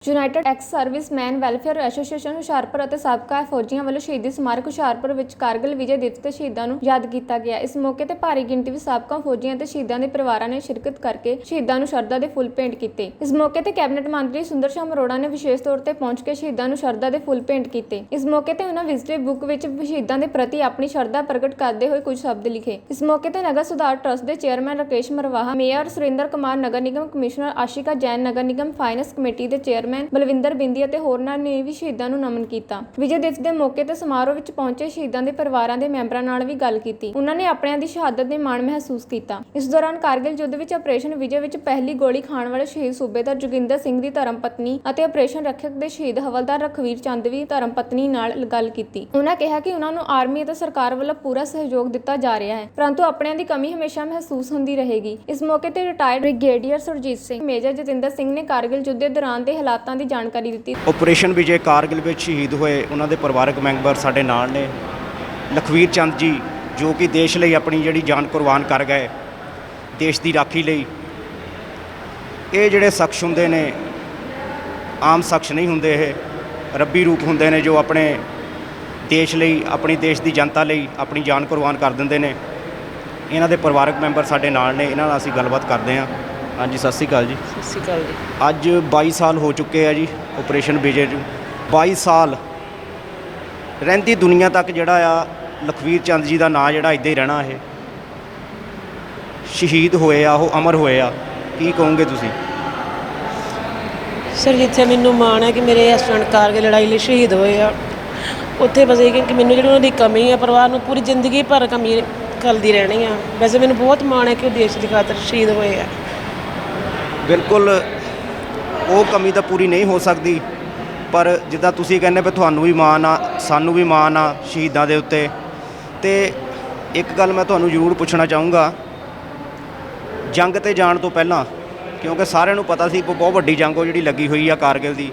United ex serviceman welfare association Hoshiarpur ਅਤੇ ਸਾਬਕਾ ਫੌਜੀਆਂ ਵੱਲੋਂ ਸ਼ਹੀਦੀ ਸਮਾਰਕ ਹੁਸ਼ਿਆਰਪੁਰ ਵਿੱਚ ਕਾਰਗਿਲ ਵਿਜੇ ਦਿਵਸ ਤੇ ਸ਼ਹੀਦਾਂ ਨੂੰ ਯਾਦ ਕੀਤਾ ਗਿਆ। ਇਸ ਮੌਕੇ ਤੇ ਭਾਰੀ ਗਿਣਤੀ ਵਿੱਚ ਸਾਬਕਾ ਫੌਜੀਆਂ ਤੇ ਸ਼ਹੀਦਾਂ ਦੇ ਪਰਿਵਾਰਾਂ ਨੇ ਸ਼ਿਰਕਤ ਕਰਕੇ ਸ਼ਹੀਦਾਂ ਨੂੰ ਸ਼ਰਧਾ ਦੇ ਫੁੱਲ ਭੇਂਟ ਕੀਤੇ। ਇਸ ਮੌਕੇ ਤੇ ਕੈਬਨਿਟ ਮੰਤਰੀ ਸੁੰਦਰ ਸ਼ਾਮ ਅਰੋੜਾ ਨੇ ਵਿਸ਼ੇਸ਼ ਤੌਰ ਤੇ ਪਹੁੰਚ ਕੇ ਸ਼ਹੀਦਾਂ ਨੂੰ ਸ਼ਰਧਾ ਦੇ ਫੁੱਲ ਭੇਂਟ ਕੀਤੇ। ਇਸ ਮੌਕੇ ਤੇ ਉਹਨਾਂ ਵਿਜ਼ਟਰੀ ਬੁੱਕ ਵਿੱਚ ਸ਼ਹੀਦਾਂ ਦੇ ਪ੍ਰਤੀ ਆਪਣੀ ਸ਼ਰਧਾ ਪ੍ਰਗਟ ਕਰਦੇ ਹੋਏ ਕੁਝ ਸ਼ਬਦ ਲਿਖੇ। ਇਸ ਮੌਕੇ ਤੇ ਨਗਰ ਸੁਧਾਰ ਟਰੱਸਟ ਦੇ chairman Rakesh Marwaha, mayor Surinder Kumar, Nagar Nigam commissioner Ashika Jain, Nagar Nigam finance committee ਦੇ ਚੇਅਰਮੈਨ ਬਲਵਿੰਦਰ ਅਤੇ ਹੋਰਨਾਂ ਨੇ ਵੀ ਸ਼ਹੀਦਾਂ ਨੂੰ ਨਮਨ ਕੀਤਾ। ਵਿਜੇ ਦਿਵਸ ਦੇ ਮੌਕੇ ਤੇ ਸਮਾਰੋਹ ਵਿੱਚ ਪਹੁੰਚੇ ਸ਼ਹੀਦਾਂ ਦੇ ਪਰਿਵਾਰਾਂ ਦੇ ਮੈਂਬਰਾਂ ਨਾਲ ਵੀ ਗੱਲ ਕੀਤੀ। ਉਹਨਾਂ ਨੇ ਆਪਣਿਆਂ ਦੀ ਸ਼ਹਾਦਤ ਦੇ ਮਾਣ ਮਹਿਸੂਸ ਕੀਤਾ। ਇਸ ਦੌਰਾਨ ਕਾਰਗਿਲ ਯੁੱਧ ਵਿੱਚ ਆਪਰੇਸ਼ਨ ਵਿਜੇ ਵਿੱਚ ਪਹਿਲੀ ਗੋਲੀ ਖਾਣ ਵਾਲੇ ਸ਼ਹੀਦ ਸੂਬੇਦਾਰ ਜੋਗਿੰਦਰ ਸਿੰਘ ਦੀ ਧਰਮ ਪਤਨੀ ਅਤੇ ਆਪਰੇਸ਼ਨ ਰੱਖਿਅਕ ਦੇ ਸ਼ਹੀਦ ਹਵਲਦਾਰ ਰਖਵੀਰ ਚੰਦ ਦੀ ਧਰਮ ਪਤਨੀ ਨਾਲ ਗੱਲ ਕੀਤੀ। ਉਹਨਾਂ ਕਿਹਾ ਕਿ ਉਹਨਾਂ ਨੂੰ ਆਰਮੀ ਅਤੇ ਸਰਕਾਰ ਵੱਲੋਂ ਪੂਰਾ ਸਹਿਯੋਗ ਦਿੱਤਾ ਜਾ ਰਿਹਾ ਹੈ, ਪਰੰਤੂ ਆਪਣਿਆਂ ਦੀ ਕਮੀ ਹਮੇਸ਼ਾ ਮਹਿਸੂਸ ਹੁੰਦੀ ਰਹੇਗੀ। ਇਸ ਮੌਕੇ ਤੇ retired brigadier Surjit Singh, major Jatinder Singh ਨੇ ਕਾਰਗਿਲ ਯੁੱਧ ਦੇ ਦੌਰਾਨ ਦੇ ਹਾਲਾਤਾਂ ਦੀ ਜਾਣਕਾਰੀ ਦਿੱਤੀ। ਆਪਰੇਸ਼ਨ ਵਿਜੇ ਕਾਰਗਿਲ ਵਿੱਚ ਸ਼ਹੀਦ ਹੋਏ ਉਹਨਾਂ ਦੇ ਪਰਿਵਾਰਕ ਮੈਂਬਰ ਸਾਡੇ ਨਾਲ ਨੇ। ਲਖਵੀਰ ਚੰਦ ਜੀ ਜੋ ਕਿ ਦੇਸ਼ ਲਈ ਆਪਣੀ ਜਿਹੜੀ ਜਾਨ ਕੁਰਬਾਨ ਕਰ ਗਏ, ਦੇਸ਼ ਦੀ ਰਾਖੀ ਲਈ। ਇਹ ਜਿਹੜੇ ਸ਼ਖਸ ਹੁੰਦੇ ਨੇ ਆਮ ਸ਼ਖਸ ਨਹੀਂ ਹੁੰਦੇ, ਇਹ ਰੱਬੀ ਰੂਪ ਹੁੰਦੇ ਨੇ ਜੋ ਆਪਣੇ ਦੇਸ਼ ਲਈ, ਆਪਣੀ ਦੇਸ਼ ਦੀ ਜਨਤਾ ਲਈ ਆਪਣੀ ਜਾਨ ਕੁਰਬਾਨ ਕਰ ਦਿੰਦੇ ਨੇ। ਇਹਨਾਂ ਦੇ ਪਰਿਵਾਰਕ ਮੈਂਬਰ ਸਾਡੇ ਨਾਲ ਨੇ, ਇਹਨਾਂ ਨਾਲ ਅਸੀਂ ਗੱਲਬਾਤ ਕਰਦੇ ਹਾਂ। ਹਾਂਜੀ, ਸਤਿ ਸ਼੍ਰੀ ਅਕਾਲ ਜੀ। ਸਤਿ ਸ਼੍ਰੀ ਅਕਾਲ ਜੀ। ਅੱਜ 22 ਸਾਲ ਹੋ ਚੁੱਕੇ ਆ ਜੀ ਆਪਰੇਸ਼ਨ ਵਿਜੇ ਨੂੰ। 22 ਸਾਲ ਰਹਿੰਦੀ ਦੁਨੀਆ ਤੱਕ ਜਿਹੜਾ ਆ ਲਖਵੀਰ ਚੰਦ ਜੀ ਦਾ ਨਾਂ ਜਿਹੜਾ ਇੱਦਾਂ ਹੀ ਰਹਿਣਾ। ਇਹ ਸ਼ਹੀਦ ਹੋਏ ਆ, ਉਹ ਅਮਰ ਹੋਏ ਆ। ਕੀ ਕਹੋਗੇ ਤੁਸੀਂ? ਸਰ, ਜਿੱਥੇ ਮੈਨੂੰ ਮਾਣ ਹੈ ਕਿ ਮੇਰੇ ਹਸਬੈਂਡ ਕਾਰਗਿਲ ਲੜਾਈ ਲਈ ਸ਼ਹੀਦ ਹੋਏ ਆ, ਉੱਥੇ ਬਸ ਇਹ ਕਿ ਮੈਨੂੰ ਜਿਹੜੀ ਉਹਨਾਂ ਦੀ ਕਮੀ ਆ ਪਰਿਵਾਰ ਨੂੰ ਪੂਰੀ ਜ਼ਿੰਦਗੀ ਭਰ ਕਮੀ ਖਲਦੀ ਰਹਿਣੀ ਆ। ਵੈਸੇ ਮੈਨੂੰ ਬਹੁਤ ਮਾਣ ਹੈ ਕਿ ਉਹ ਦੇਸ਼ ਦੀ ਖਾਤਰ ਸ਼ਹੀਦ ਹੋਏ ਆ। ਬਿਲਕੁਲ ਉਹ ਕਮੀ ਤਾਂ ਪੂਰੀ ਨਹੀਂ ਹੋ ਸਕਦੀ, ਪਰ ਜਿੱਦਾਂ ਤੁਸੀਂ ਕਹਿੰਦੇ ਵੀ ਤੁਹਾਨੂੰ ਵੀ ਮਾਣ ਆ, ਸਾਨੂੰ ਵੀ ਮਾਣ ਆ ਸ਼ਹੀਦਾਂ ਦੇ ਉੱਤੇ। ਤੇ ਇੱਕ ਗੱਲ ਮੈਂ ਤੁਹਾਨੂੰ ਜ਼ਰੂਰ ਪੁੱਛਣਾ ਚਾਹੂੰਗਾ, ਜੰਗ 'ਤੇ ਜਾਣ ਤੋਂ ਪਹਿਲਾਂ, ਕਿਉਂਕਿ ਸਾਰਿਆਂ ਨੂੰ ਪਤਾ ਸੀ ਬਹੁਤ ਵੱਡੀ ਜੰਗ ਉਹ ਜਿਹੜੀ ਲੱਗੀ ਹੋਈ ਆ ਕਾਰਗਿਲ ਦੀ,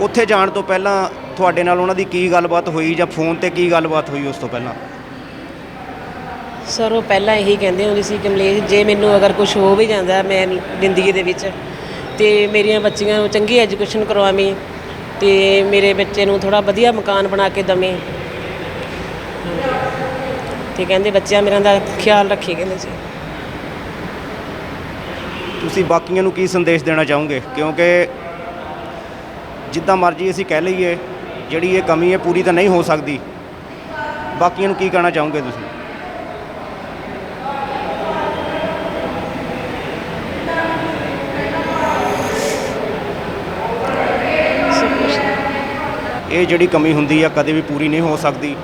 ਉੱਥੇ ਜਾਣ ਤੋਂ ਪਹਿਲਾਂ ਤੁਹਾਡੇ ਨਾਲ ਉਹਨਾਂ ਦੀ ਕੀ ਗੱਲਬਾਤ ਹੋਈ ਜਾਂ ਫੋਨ 'ਤੇ ਕੀ ਗੱਲਬਾਤ ਹੋਈ ਉਸ ਤੋਂ ਪਹਿਲਾਂ? ਸਰ, ਉਹ ਪਹਿਲਾਂ ਇਹੀ ਕਹਿੰਦੇ ਹੁੰਦੇ ਸੀ, ਕਮਲੇਸ਼, ਜੇ ਮੈਨੂੰ ਅਗਰ ਕੁਝ ਹੋ ਵੀ ਜਾਂਦਾ ਮੈਂ ਜ਼ਿੰਦਗੀ ਦੇ ਵਿੱਚ, ਤੇ ਮੇਰੀਆਂ ਬੱਚੀਆਂ ਨੂੰ ਚੰਗੀ ਐਜੂਕੇਸ਼ਨ ਕਰਵਾਵੀਂ ਤੇ ਮੇਰੇ ਬੱਚੇ ਨੂੰ ਥੋੜ੍ਹਾ ਵਧੀਆ ਮਕਾਨ ਬਣਾ ਕੇ ਦੇਵੇਂ, ਤੇ ਕਹਿੰਦੇ ਬੱਚਿਆਂ ਮੇਰਿਆਂ ਦਾ ਖਿਆਲ ਰੱਖੀ, ਕਹਿੰਦੇ ਸੀ। ਤੁਸੀਂ ਬਾਕੀਆਂ ਨੂੰ ਕੀ ਸੰਦੇਸ਼ ਦੇਣਾ ਚਾਹੋਗੇ? ਕਿਉਂਕਿ ਜਿੱਦਾਂ ਮਰਜ਼ੀ ਅਸੀਂ ਕਹਿ ਲਈਏ, ਜਿਹੜੀ ਇਹ ਕਮੀ ਹੈ ਪੂਰੀ ਤਾਂ ਨਹੀਂ ਹੋ ਸਕਦੀ। ਬਾਕੀਆਂ ਨੂੰ ਕੀ ਕਹਿਣਾ ਚਾਹੋਗੇ ਤੁਸੀਂ? ਇਹ ਜਿਹੜੀ ਕਮੀ ਹੁੰਦੀ ਆ ਕਦੇ ਵੀ ਪੂਰੀ ਨਹੀਂ ਹੋ ਸਕਦੀ,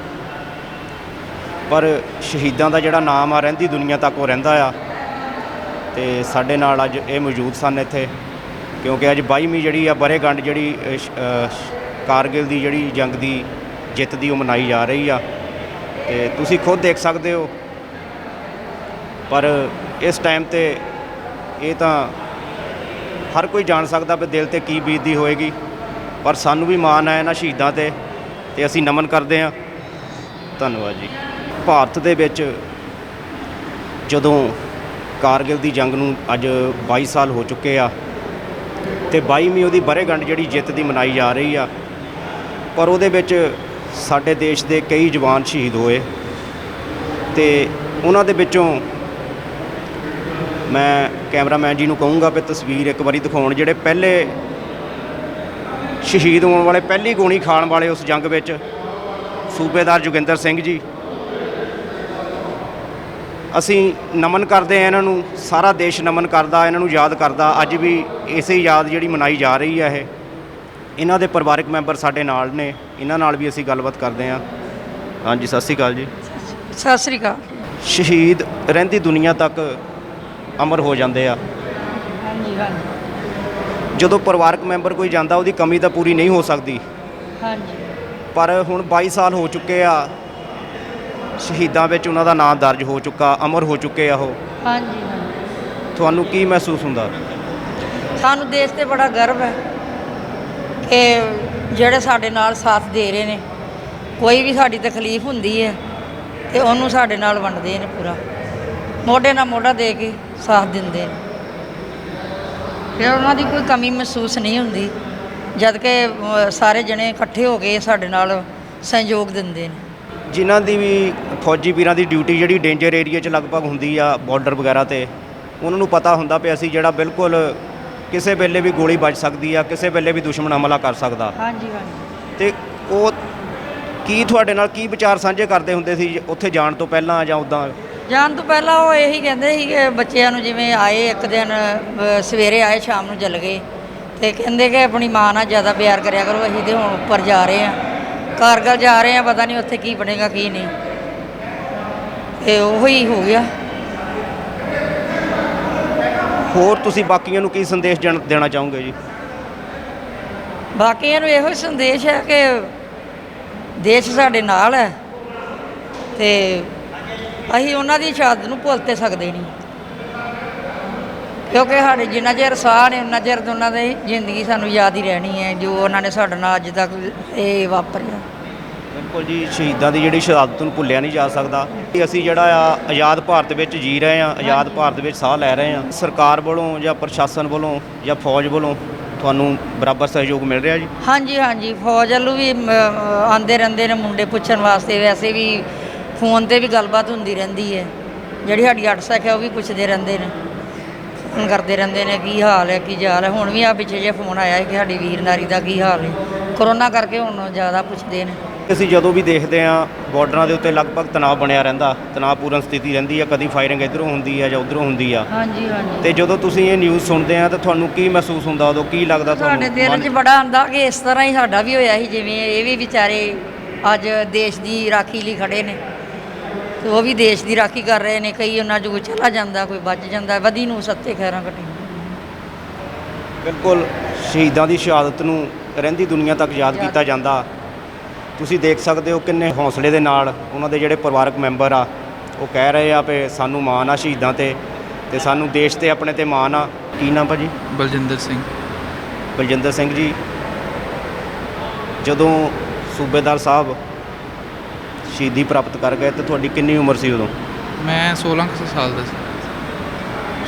ਪਰ ਸ਼ਹੀਦਾਂ ਦਾ ਜਿਹੜਾ ਨਾਮ ਆ ਰਹਿੰਦੀ ਦੁਨੀਆ ਤੱਕ ਉਹ ਰਹਿੰਦਾ ਆ। ਤੇ ਸਾਡੇ ਨਾਲ ਅੱਜ ਇਹ ਮੌਜੂਦ ਸਨ ਇੱਥੇ, ਕਿਉਂਕਿ ਅੱਜ 22ਵੀਂ ਜਿਹੜੀ ਆ ਵਰ੍ਹੇਗੰਢ ਜਿਹੜੀ ਕਾਰਗਿਲ ਦੀ ਜਿਹੜੀ ਜੰਗ ਦੀ ਜਿੱਤ ਦੀ ਉਹ ਮਨਾਈ ਜਾ ਰਹੀ ਆ। ਤੇ ਤੁਸੀਂ ਖੁਦ ਦੇਖ ਸਕਦੇ ਹੋ, ਪਰ ਇਸ ਟਾਈਮ 'ਤੇ ਇਹ ਤਾਂ ਹਰ ਕੋਈ ਜਾਣ ਸਕਦਾ ਵੀ ਦਿਲ 'ਤੇ ਕੀ ਬੀਤਦੀ ਹੋਏਗੀ, ਪਰ ਸਾਨੂੰ ਵੀ ਮਾਣ ਹੈ ਇਹਨਾਂ ਸ਼ਹੀਦਾਂ 'ਤੇ, ਤੇ ਅਸੀਂ ਨਮਨ ਕਰਦੇ ਹਾਂ। ਧੰਨਵਾਦ ਜੀ। ਭਾਰਤ ਦੇ ਵਿੱਚ ਜਦੋਂ ਕਾਰਗਿਲ ਦੀ ਜੰਗ ਨੂੰ ਅੱਜ 22 ਸਾਲ ਹੋ ਚੁੱਕੇ ਆ, ਤੇ 22ਵੀਂ ਉਹਦੀ ਵਰ੍ਹੇਗੰਢ ਜਿਹੜੀ ਜਿੱਤ ਦੀ ਮਨਾਈ ਜਾ ਰਹੀ ਆ, ਪਰ ਉਹਦੇ ਵਿੱਚ ਸਾਡੇ ਦੇਸ਼ ਦੇ ਕਈ ਜਵਾਨ ਸ਼ਹੀਦ ਹੋਏ। ਤੇ ਉਹਨਾਂ ਦੇ ਵਿੱਚੋਂ ਮੈਂ ਕੈਮਰਾਮੈਨ ਜੀ ਨੂੰ ਕਹੂੰਗਾ ਵੀ ਤਸਵੀਰ ਇੱਕ ਵਾਰੀ ਦਿਖਾਉਣ, ਜਿਹੜੇ ਪਹਿਲੇ ਸ਼ਹੀਦ ਹੋਣ ਵਾਲੇ, ਪਹਿਲੀ ਗੋਲੀ ਖਾਣ ਵਾਲੇ ਉਸ ਜੰਗ ਵਿੱਚ ਸੂਬੇਦਾਰ ਜੋਗਿੰਦਰ ਸਿੰਘ ਜੀ। ਅਸੀਂ ਨਮਨ ਕਰਦੇ ਹਾਂ ਇਹਨਾਂ ਨੂੰ, ਸਾਰਾ ਦੇਸ਼ ਨਮਨ ਕਰਦਾ, ਇਹਨਾਂ ਨੂੰ ਯਾਦ ਕਰਦਾ। ਅੱਜ ਵੀ ਇਸੇ ਯਾਦ ਜਿਹੜੀ ਮਨਾਈ ਜਾ ਰਹੀ ਹੈ। ਇਹ ਇਹਨਾਂ ਦੇ ਪਰਿਵਾਰਕ ਮੈਂਬਰ ਸਾਡੇ ਨਾਲ ਨੇ, ਇਹਨਾਂ ਨਾਲ ਵੀ ਅਸੀਂ ਗੱਲਬਾਤ ਕਰਦੇ ਹਾਂ। ਹਾਂਜੀ, ਸਤਿ ਸ਼੍ਰੀ ਅਕਾਲ ਜੀ। ਸਤਿ ਸ਼੍ਰੀ ਅਕਾਲ। ਸ਼ਹੀਦ ਰਹਿੰਦੀ ਦੁਨੀਆ ਤੱਕ ਅਮਰ ਹੋ ਜਾਂਦੇ ਆ। ਹਾਂਜੀ ਹਾਂਜੀ ਜਦੋਂ ਪਰਿਵਾਰਕ ਮੈਂਬਰ ਕੋਈ ਜਾਂਦਾ ਉਹਦੀ ਕਮੀ ਤਾਂ ਪੂਰੀ ਨਹੀਂ ਹੋ ਸਕਦੀ, ਹਾਂਜੀ। ਪਰ ਹੁਣ 22 ਸਾਲ ਹੋ ਚੁੱਕੇ ਆ, ਸ਼ਹੀਦਾਂ ਵਿੱਚ ਉਹਨਾਂ ਦਾ ਨਾਮ ਦਰਜ ਹੋ ਚੁੱਕਾ, ਅਮਰ ਹੋ ਚੁੱਕੇ ਆ ਉਹ। ਹਾਂਜੀ ਹਾਂਜੀ। ਤੁਹਾਨੂੰ ਕੀ ਮਹਿਸੂਸ ਹੁੰਦਾ? ਸਾਨੂੰ ਦੇਸ਼ 'ਤੇ ਬੜਾ ਗਰਵ ਹੈ ਕਿ ਜਿਹੜੇ ਸਾਡੇ ਨਾਲ ਸਾਥ ਦੇ ਰਹੇ ਨੇ, ਕੋਈ ਵੀ ਸਾਡੀ ਤਕਲੀਫ ਹੁੰਦੀ ਹੈ ਤੇ ਉਹਨੂੰ ਸਾਡੇ ਨਾਲ ਵੰਡਦੇ ਨੇ, ਪੂਰਾ ਮੋਢੇ ਨਾਲ ਮੋਢਾ ਦੇ ਕੇ ਸਾਥ ਦਿੰਦੇ ਨੇ। ਫਿਰ ਉਹਨਾਂ ਦੀ ਕੋਈ ਕਮੀ ਮਹਿਸੂਸ ਨਹੀਂ ਹੁੰਦੀ। ਜਦ ਕਿ ਸਾਰੇ ਜਣੇ ਇਕੱਠੇ ਹੋ ਕੇ ਸਾਡੇ ਨਾਲ ਸਹਿਯੋਗ ਦਿੰਦੇ ਨੇ। ਜਿਨ੍ਹਾਂ ਦੀ ਵੀ ਫੌਜੀ ਵੀਰਾਂ ਦੀ ਡਿਊਟੀ ਜਿਹੜੀ ਡੇਂਜਰ ਏਰੀਆ 'ਚ ਲਗਭਗ ਹੁੰਦੀ ਆ ਬਾਰਡਰ ਵਗੈਰਾ ਤੇ, ਉਹਨਾਂ ਨੂੰ ਪਤਾ ਹੁੰਦਾ ਵੀ ਅਸੀਂ ਜਿਹੜਾ ਬਿਲਕੁਲ ਕਿਸੇ ਵੇਲੇ ਵੀ ਗੋਲੀ ਵੱਜ ਸਕਦੀ ਆ, ਕਿਸੇ ਵੇਲੇ ਵੀ ਦੁਸ਼ਮਣ ਹਮਲਾ ਕਰ ਸਕਦਾ। ਹਾਂਜੀ ਹਾਂਜੀ। ਤੇ ਉਹ ਕੀ ਤੁਹਾਡੇ ਨਾਲ ਕੀ ਵਿਚਾਰ ਸਾਂਝੇ ਕਰਦੇ ਹੁੰਦੇ ਸੀ ਉੱਥੇ ਜਾਣ ਤੋਂ ਪਹਿਲਾਂ ਜਾਂ ਉੱਦਾਂ? ਜਾਣ ਤੋਂ ਪਹਿਲਾਂ ਉਹ ਇਹੀ ਕਹਿੰਦੇ ਸੀ ਕਿ ਬੱਚਿਆਂ ਨੂੰ, ਜਿਵੇਂ ਆਏ ਇੱਕ ਦਿਨ ਸਵੇਰੇ ਆਏ ਸ਼ਾਮ ਨੂੰ ਚੱਲ ਗਏ, ਤੇ ਕਹਿੰਦੇ ਕਿ ਆਪਣੀ ਮਾਂ ਨਾਲ ਜ਼ਿਆਦਾ ਪਿਆਰ ਕਰਿਆ ਕਰੋ। ਅਸੀਂ ਤੇ ਹੁਣ ਉੱਪਰ ਜਾ ਰਹੇ ਹਾਂ, ਕਾਰਗਲ ਜਾ ਰਹੇ ਹਾਂ, ਪਤਾ ਨਹੀਂ ਉੱਥੇ ਕੀ ਬਣੇਗਾ ਕੀ ਨਹੀਂ। ਤੇ ਉਹੋ ਹੀ ਹੋ ਗਿਆ। ਹੋਰ ਤੁਸੀਂ ਬਾਕੀਆਂ ਨੂੰ ਕੀ ਸੰਦੇਸ਼ ਦੇਣਾ ਚਾਹੋਗੇ ਜੀ? ਬਾਕੀਆਂ ਨੂੰ ਇਹੋ ਹੀ ਸੰਦੇਸ਼ ਹੈ ਕਿ ਦੇਸ਼ ਸਾਡੇ ਨਾਲ ਹੈ, ਤੇ ਅਸੀਂ ਉਹਨਾਂ ਦੀ ਸ਼ਹਾਦਤ ਨੂੰ ਭੁੱਲ ਤੇ ਸਕਦੇ ਨਹੀਂ, ਕਿਉਂਕਿ ਸਾਡੇ ਜਿੰਨਾ ਚਿਰ ਸਾਹ ਨੇ ਉਹਨਾਂ ਚਿਰ ਉਹਨਾਂ ਦੀ ਜ਼ਿੰਦਗੀ ਸਾਨੂੰ ਯਾਦ ਹੀ ਰਹਿਣੀ ਹੈ, ਜੋ ਉਹਨਾਂ ਨੇ ਸਾਡੇ ਨਾਲ ਅੱਜ ਤੱਕ ਇਹ ਵਾਪਰਿਆ। ਬਿਲਕੁਲ ਜੀ, ਸ਼ਹੀਦਾਂ ਦੀ ਜਿਹੜੀ ਸ਼ਹਾਦਤ ਨੂੰ ਭੁੱਲਿਆ ਨਹੀਂ ਜਾ ਸਕਦਾ। ਅਸੀਂ ਜਿਹੜਾ ਆ ਆਜ਼ਾਦ ਭਾਰਤ ਵਿੱਚ ਜੀ ਰਹੇ ਹਾਂ, ਆਜ਼ਾਦ ਭਾਰਤ ਵਿੱਚ ਸਾਹ ਲੈ ਰਹੇ ਹਾਂ। ਸਰਕਾਰ ਵੱਲੋਂ ਜਾਂ ਪ੍ਰਸ਼ਾਸਨ ਵੱਲੋਂ ਜਾਂ ਫੌਜ ਵੱਲੋਂ ਤੁਹਾਨੂੰ ਬਰਾਬਰ ਸਹਿਯੋਗ ਮਿਲ ਰਿਹਾ ਜੀ? ਹਾਂਜੀ ਹਾਂਜੀ, ਫੌਜ ਵੱਲੋਂ ਵੀ ਆਉਂਦੇ ਰਹਿੰਦੇ ਨੇ ਮੁੰਡੇ ਪੁੱਛਣ ਵਾਸਤੇ। ਵੈਸੇ ਵੀ ਫੋਨ 'ਤੇ ਵੀ ਗੱਲਬਾਤ ਹੁੰਦੀ ਰਹਿੰਦੀ ਹੈ। ਜਿਹੜੀ ਸਾਡੀ 8 ਸੈਕ ਹੈ ਉਹ ਵੀ ਪੁੱਛਦੇ ਰਹਿੰਦੇ ਨੇ, ਫੋਨ ਕਰਦੇ ਰਹਿੰਦੇ ਨੇ ਕੀ ਹਾਲ ਹੈ, ਕੀ ਹਾਲ ਹੈ। ਹੁਣ ਵੀ ਆ ਪਿੱਛੇ ਜੇ ਫੋਨ ਆਇਆ ਕਿ ਸਾਡੀ ਵੀਰ ਨਾਰੀ ਦਾ ਕੀ ਹਾਲ ਹੈ। ਕਰੋਨਾ ਕਰਕੇ ਹੁਣ ਜ਼ਿਆਦਾ ਪੁੱਛਦੇ ਨੇ। ਅਸੀਂ ਜਦੋਂ ਵੀ ਦੇਖਦੇ ਹਾਂ ਬਾਰਡਰਾਂ ਦੇ ਉੱਤੇ ਲਗਭਗ ਤਣਾਅ ਬਣਿਆ ਰਹਿੰਦਾ, ਤਣਾਅਪੂਰਨ ਸਥਿਤੀ ਰਹਿੰਦੀ ਆ। ਕਦੀ ਫਾਇਰਿੰਗ ਇੱਧਰੋਂ ਹੁੰਦੀ ਆ ਜਾਂ ਉੱਧਰੋਂ ਹੁੰਦੀ ਆ। ਹਾਂਜੀ ਹਾਂਜੀ। ਤੇ ਜਦੋਂ ਤੁਸੀਂ ਇਹ ਨਿਊਜ਼ ਸੁਣਦੇ ਆ ਤਾਂ ਤੁਹਾਨੂੰ ਕੀ ਮਹਿਸੂਸ ਹੁੰਦਾ, ਉਦੋਂ ਕੀ ਲੱਗਦਾ ਤੁਹਾਨੂੰ? ਸਾਡੇ ਦਿਲ 'ਚ ਬੜਾ ਆਉਂਦਾ ਕਿ ਇਸ ਤਰ੍ਹਾਂ ਹੀ ਸਾਡਾ ਵੀ ਹੋਇਆ ਸੀ, ਜਿਵੇਂ ਇਹ ਵੀ ਵਿਚਾਰੇ ਅੱਜ ਦੇਸ਼ ਦੀ ਰਾਖੀ ਲਈ ਖੜੇ ਨੇ, ਤੇ ਉਹ ਵੀ ਦੇਸ਼ ਦੀ ਰਾਖੀ ਕਰ ਰਹੇ ਨੇ। ਕਈ ਉਹਨਾਂ 'ਚ ਕੋਈ ਚਲਾ ਜਾਂਦਾ, ਕੋਈ ਬਚ ਜਾਂਦਾ। ਵਧੀ ਨੂੰ ਸੱਤੇ ਖੈਰਾਂ ਕੱਟੀ। ਬਿਲਕੁਲ, ਸ਼ਹੀਦਾਂ ਦੀ ਸ਼ਹਾਦਤ ਨੂੰ ਰਹਿੰਦੀ ਦੁਨੀਆ ਤੱਕ ਯਾਦ ਕੀਤਾ ਜਾਂਦਾ। ਤੁਸੀਂ ਦੇਖ ਸਕਦੇ ਹੋ ਕਿੰਨੇ ਹੌਸਲੇ ਦੇ ਨਾਲ ਉਹਨਾਂ ਦੇ ਜਿਹੜੇ ਪਰਿਵਾਰਕ ਮੈਂਬਰ ਆ ਉਹ ਕਹਿ ਰਹੇ ਆ ਵੀ ਸਾਨੂੰ ਮਾਣ ਆ ਸ਼ਹੀਦਾਂ ਤੇ ਸਾਨੂੰ ਦੇਸ਼ ਤੇ ਆਪਣੇ ਤੇ ਮਾਣ ਆ। ਕੀ ਨਾਮ ਭਾਜੀ? ਬਲਜਿੰਦਰ ਸਿੰਘ। ਬਲਜਿੰਦਰ ਸਿੰਘ ਜੀ, ਜਦੋਂ ਸੂਬੇਦਾਰ ਸਾਹਿਬ ਸ਼ਹੀਦੀ ਪ੍ਰਾਪਤ ਕਰ ਗਏ ਤੇ ਤੁਹਾਡੀ ਕਿੰਨੀ ਉਮਰ ਸੀ ਉਦੋਂ? ਮੈਂ 16 ਕੁ ਸਾਲ ਦਾ ਸੀ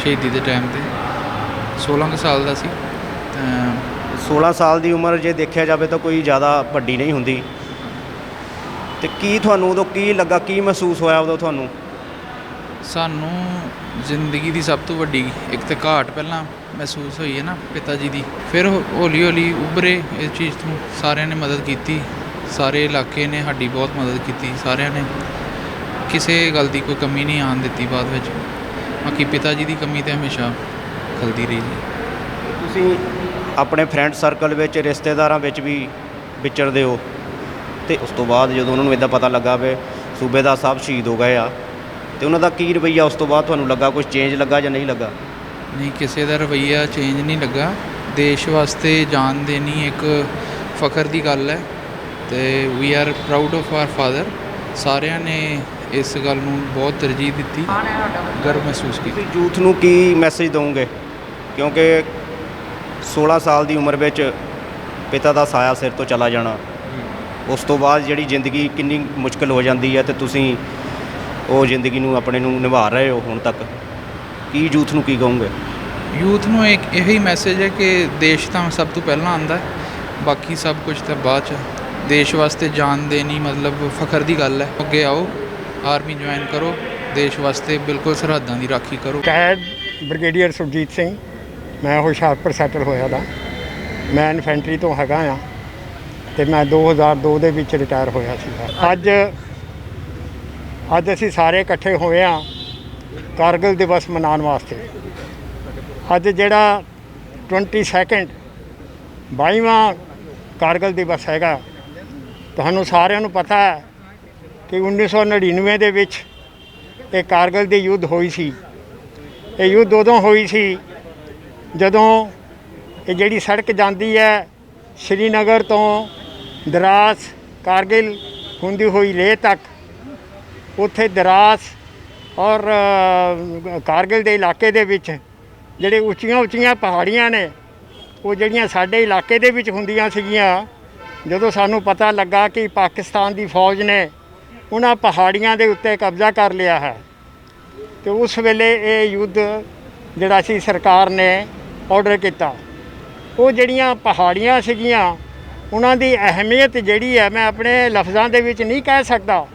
ਸ਼ਹੀਦੀ ਦੇ ਟਾਈਮ ਤੇ, 16 ਕੁ ਸਾਲ ਦਾ ਸੀ। 16 ਸਾਲ ਦੀ ਉਮਰ ਜੇ ਦੇਖਿਆ ਜਾਵੇ ਤਾਂ ਕੋਈ ਜ਼ਿਆਦਾ ਵੱਡੀ ਨਹੀਂ ਹੁੰਦੀ। ਤੇ ਕੀ ਤੁਹਾਨੂੰ ਉਦੋਂ ਕੀ ਲੱਗਾ, ਕੀ ਮਹਿਸੂਸ ਹੋਇਆ ਉਦੋਂ ਤੁਹਾਨੂੰ? ਸਾਨੂੰ ਜ਼ਿੰਦਗੀ ਦੀ ਸਭ ਤੋਂ ਵੱਡੀ ਇੱਕ ਤਾਂ ਘਾਟ ਪਹਿਲਾਂ ਮਹਿਸੂਸ ਹੋਈ ਹੈ ਨਾ ਪਿਤਾ ਜੀ ਦੀ, ਫਿਰ ਹੌਲੀ ਹੌਲੀ ਉੱਭਰੇ ਇਸ ਚੀਜ਼ ਤੋਂ। ਸਾਰਿਆਂ ਨੇ ਮਦਦ ਕੀਤੀ, ਸਾਰੇ ਇਲਾਕੇ ਨੇ ਸਾਡੀ ਬਹੁਤ ਮਦਦ ਕੀਤੀ। ਸਾਰਿਆਂ ਨੇ ਕਿਸੇ ਗੱਲ ਦੀ ਕੋਈ ਕਮੀ ਨਹੀਂ ਆਉਣ ਦਿੱਤੀ ਬਾਅਦ ਵਿੱਚ। ਬਾਕੀ ਪਿਤਾ ਜੀ ਦੀ ਕਮੀ ਤਾਂ ਹਮੇਸ਼ਾ ਖਲਦੀ ਰਹੀ ਜੀ। ਤੁਸੀਂ ਆਪਣੇ ਫਰੈਂਡ ਸਰਕਲ ਵਿੱਚ, ਰਿਸ਼ਤੇਦਾਰਾਂ ਵਿੱਚ ਵੀ ਵਿਚਰਦੇ ਹੋ, ਤੇ ਉਸ ਤੋਂ ਬਾਅਦ ਜਦੋਂ ਉਹਨਾਂ ਨੂੰ ਇੱਦਾਂ ਪਤਾ ਲੱਗਾ ਵੀ ਸੂਬੇਦਾਰ ਸਾਹਿਬ ਸ਼ਹੀਦ ਹੋ ਗਏ ਆ, ਤੇ ਉਹਨਾਂ ਦਾ ਕੀ ਰਵੱਈਆ ਉਸ ਤੋਂ ਬਾਅਦ ਤੁਹਾਨੂੰ ਲੱਗਾ? ਕੁਝ ਚੇਂਜ ਲੱਗਾ ਜਾਂ ਨਹੀਂ ਲੱਗਾ? ਨਹੀਂ, ਕਿਸੇ ਦਾ ਰਵੱਈਆ ਚੇਂਜ ਨਹੀਂ ਲੱਗਾ। ਦੇਸ਼ ਵਾਸਤੇ ਜਾਨ ਦੇਣੀ ਇੱਕ ਫਖਰ ਦੀ ਗੱਲ ਹੈ, ਤੇ we are proud of our father. ਸਾਰਿਆਂ ਨੇ ਇਸ ਗੱਲ ਨੂੰ ਬਹੁਤ ਤਰਜੀਹ ਦਿੱਤੀ, ਗਰਵ ਮਹਿਸੂਸ ਕੀਤਾ। ਤੁਸੀਂ ਯੂਥ ਨੂੰ ਕੀ ਮੈਸੇਜ ਦਿਓਗੇ? ਕਿਉਂਕਿ 16 ਸਾਲ ਦੀ ਉਮਰ ਵਿੱਚ ਪਿਤਾ ਦਾ ਸਾਇਆ ਸਿਰ ਤੋਂ ਚਲਾ ਜਾਣਾ, ਉਸ ਤੋਂ ਬਾਅਦ ਜਿਹੜੀ ਜ਼ਿੰਦਗੀ ਕਿੰਨੀ ਮੁਸ਼ਕਿਲ ਹੋ ਜਾਂਦੀ ਹੈ, ਤੇ ਤੁਸੀਂ ਉਹ ਜ਼ਿੰਦਗੀ ਨੂੰ ਆਪਣੇ ਨੂੰ ਨਿਭਾ ਰਹੇ ਹੋ ਹੁਣ ਤੱਕ। ਕੀ ਯੂਥ ਨੂੰ ਕੀ ਕਹੋਗੇ? ਯੂਥ ਨੂੰ ਇੱਕ ਇਹੀ ਮੈਸੇਜ ਹੈ ਕਿ ਦੇਸ਼ ਤਾਂ ਸਭ ਤੋਂ ਪਹਿਲਾਂ ਆਉਂਦਾ, ਬਾਕੀ ਸਭ ਕੁਝ ਤਾਂ ਬਾਅਦ 'ਚ। ਦੇਸ਼ ਵਾਸਤੇ ਜਾਨ ਦੇਣੀ ਮਤਲਬ ਫਖਰ ਦੀ ਗੱਲ ਹੈ। ਅੱਗੇ ਆਓ, ਆਰਮੀ ਜੁਆਇਨ ਕਰੋ, ਦੇਸ਼ ਵਾਸਤੇ ਬਿਲਕੁਲ ਸਰਹੱਦਾਂ ਦੀ ਰਾਖੀ ਕਰੋ। ਕੈਡ ਬ੍ਰਿਗੇਡੀਅਰ ਸੁਰਜੀਤ ਸਿੰਘ, ਮੈਂ ਹੁਸ਼ਿਆਰਪੁਰ ਸੈਟਲ ਹੋਇਆ ਦਾ। ਮੈਂ ਇਨਫੈਂਟਰੀ ਤੋਂ ਹੈਗਾ ਆ, ਅਤੇ ਮੈਂ 2002 ਦੇ ਵਿੱਚ ਰਿਟਾਇਰ ਹੋਇਆ ਸੀ। ਅੱਜ ਅਸੀਂ ਸਾਰੇ ਇਕੱਠੇ ਹੋਏ ਹਾਂ ਕਾਰਗਿਲ ਦਿਵਸ ਮਨਾਉਣ ਵਾਸਤੇ। ਅੱਜ ਜਿਹੜਾ 22 22ਵਾਂ ਕਾਰਗਿਲ ਦਿਵਸ ਹੈਗਾ, ਤੁਹਾਨੂੰ ਸਾਰਿਆਂ ਨੂੰ ਪਤਾ ਹੈ ਕਿ 1999 ਦੇ ਵਿੱਚ ਇਹ ਕਾਰਗਿਲ ਦੀ ਯੁੱਧ ਹੋਈ ਸੀ। ਇਹ ਯੁੱਧ ਉਦੋਂ ਹੋਈ ਸੀ ਜਦੋਂ ਇਹ ਜਿਹੜੀ ਸੜਕ ਜਾਂਦੀ ਹੈ ਸ਼੍ਰੀਨਗਰ ਤੋਂ ਦਰਾਸ ਕਾਰਗਿਲ ਹੁੰਦੀ ਹੋਈ ਲੇਹ ਤੱਕ, ਉੱਥੇ ਦਰਾਸ ਔਰ ਕਾਰਗਿਲ ਦੇ ਇਲਾਕੇ ਦੇ ਵਿੱਚ ਜਿਹੜੇ ਉੱਚੀਆਂ ਪਹਾੜੀਆਂ ਨੇ, ਉਹ ਜਿਹੜੀਆਂ ਸਾਡੇ ਇਲਾਕੇ ਦੇ ਵਿੱਚ ਹੁੰਦੀਆਂ ਸੀਗੀਆਂ। ਜਦੋਂ ਸਾਨੂੰ ਪਤਾ ਲੱਗਾ ਕਿ ਪਾਕਿਸਤਾਨ ਦੀ ਫੌਜ ਨੇ ਉਹਨਾਂ ਪਹਾੜੀਆਂ ਦੇ ਉੱਤੇ ਕਬਜ਼ਾ ਕਰ ਲਿਆ ਹੈ, ਤੇ ਉਸ ਵੇਲੇ ਇਹ ਯੁੱਧ ਜਿਹੜਾ ਸੀ ਸਰਕਾਰ ਨੇ ਆਰਡਰ ਕੀਤਾ ਉਹ ਜਿਹੜੀਆਂ ਪਹਾੜੀਆਂ ਸੀਗੀਆਂ ਉਹਨਾਂ ਦੀ ਅਹਿਮੀਅਤ ਜਿਹੜੀ ਹੈ ਮੈਂ ਆਪਣੇ ਲਫ਼ਜ਼ਾਂ ਦੇ ਵਿੱਚ ਨਹੀਂ ਕਹਿ ਸਕਦਾ,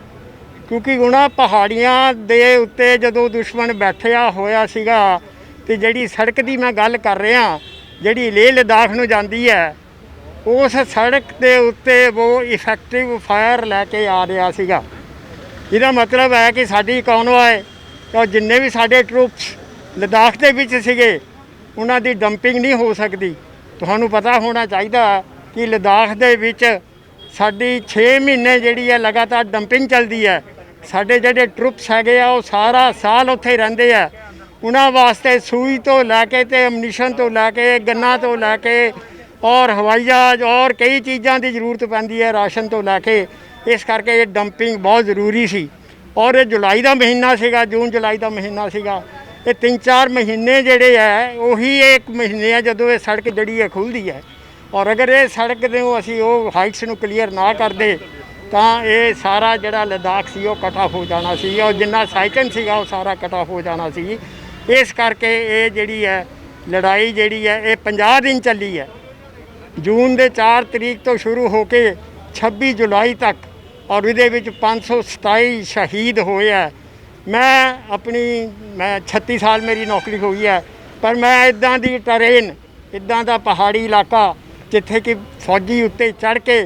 ਕਿਉਂਕਿ ਉਹਨਾਂ ਪਹਾੜੀਆਂ ਦੇ ਉੱਤੇ ਜਦੋਂ ਦੁਸ਼ਮਣ ਬੈਠਿਆ ਹੋਇਆ ਸੀਗਾ ਤੇ ਜਿਹੜੀ ਸੜਕ ਦੀ ਮੈਂ ਗੱਲ ਕਰ ਰਿਹਾ ਜਿਹੜੀ ਲੇਹ ਲਦਾਖ ਨੂੰ ਜਾਂਦੀ ਹੈ, ਉਸ ਸੜਕ ਦੇ ਉੱਤੇ ਉਹ ਇਫੈਕਟਿਵ ਫਾਇਰ ਲੈ ਕੇ ਆ ਰਿਹਾ ਸੀਗਾ। ਇਹਦਾ ਮਤਲਬ ਹੈ ਕਿ ਸਾਡੀ ਕਾਨਵਾਏ ਔਰ ਜਿੰਨੇ ਵੀ ਸਾਡੇ ਟਰੂਪਸ ਲਦਾਖ ਦੇ ਵਿੱਚ ਸੀਗੇ ਉਹਨਾਂ ਦੀ ਡੰਪਿੰਗ ਨਹੀਂ ਹੋ ਸਕਦੀ। ਤੁਹਾਨੂੰ ਪਤਾ ਹੋਣਾ ਚਾਹੀਦਾ ਕਿ ਲਦਾਖ ਦੇ ਵਿੱਚ ਸਾਡੀ 6 ਮਹੀਨੇ ਜਿਹੜੀ ਹੈ ਲਗਾਤਾਰ ਡੰਪਿੰਗ ਚੱਲਦੀ ਹੈ। ਸਾਡੇ ਜਿਹੜੇ ਟਰੂਪਸ ਹੈਗੇ ਆ ਉਹ ਸਾਰਾ ਸਾਲ ਉੱਥੇ ਰਹਿੰਦੇ ਆ। ਉਹਨਾਂ ਵਾਸਤੇ ਸੂਈ ਤੋਂ ਲੈ ਕੇ ਤੇ ਐਮਨੀਸ਼ਨ ਤੋਂ ਲੈ ਕੇ ਗੰਨਾਂ ਤੋਂ ਲੈ ਕੇ ਔਰ ਹਵਾਈ ਜਹਾਜ਼ ਔਰ ਕਈ ਚੀਜ਼ਾਂ ਦੀ ਜ਼ਰੂਰਤ ਪੈਂਦੀ ਹੈ, ਰਾਸ਼ਨ ਤੋਂ ਲੈ ਕੇ। ਇਸ ਕਰਕੇ ਇਹ ਡੰਪਿੰਗ ਬਹੁਤ ਜ਼ਰੂਰੀ ਸੀ। ਔਰ ਇਹ ਜੁਲਾਈ ਦਾ ਮਹੀਨਾ ਸੀਗਾ, ਜੂਨ ਜੁਲਾਈ ਦਾ ਮਹੀਨਾ ਸੀਗਾ। ਇਹ 3-4 ਮਹੀਨੇ ਜਿਹੜੇ ਹੈ ਉਹੀ ਇੱਕ ਮਹੀਨੇ ਆ ਜਦੋਂ ਇਹ ਸੜਕ ਜਿਹੜੀ ਹੈ ਖੁੱਲ੍ਹਦੀ ਹੈ। ਔਰ ਅਗਰ ਇਹ ਸੜਕ ਨੂੰ ਅਸੀਂ ਉਹ ਹਾਈਟਸ ਨੂੰ ਕਲੀਅਰ ਨਾ ਕਰਦੇ ਤਾਂ ਇਹ ਸਾਰਾ ਜਿਹੜਾ ਲਦਾਖ ਸੀ ਉਹ ਕਟ ਆਫ ਹੋ ਜਾਣਾ ਸੀ, ਔਰ ਜਿੰਨਾ ਸਾਈਕਲ ਸੀਗਾ ਉਹ ਸਾਰਾ ਕਟ ਆਫ ਹੋ ਜਾਣਾ ਸੀ। ਇਸ ਕਰਕੇ ਇਹ ਜਿਹੜੀ ਹੈ ਲੜਾਈ ਜਿਹੜੀ ਹੈ ਇਹ 50 ਦਿਨ ਚੱਲੀ ਹੈ, ਜੂਨ ਦੇ 4 ਤਰੀਕ ਤੋਂ ਸ਼ੁਰੂ ਹੋ ਕੇ 26 ਜੁਲਾਈ ਤੱਕ, ਔਰ ਇਹਦੇ ਵਿੱਚ 527 ਸ਼ਹੀਦ ਹੋਏ ਹੈ। ਮੈਂ 36 ਸਾਲ ਮੇਰੀ ਨੌਕਰੀ ਹੋਈ ਹੈ, ਪਰ ਮੈਂ ਇੱਦਾਂ ਦੀ ਟਰੇਨ, ਇੱਦਾਂ ਦਾ ਪਹਾੜੀ ਇਲਾਕਾ ਜਿੱਥੇ ਕਿ ਫੌਜੀ ਉੱਤੇ ਚੜ੍ਹ ਕੇ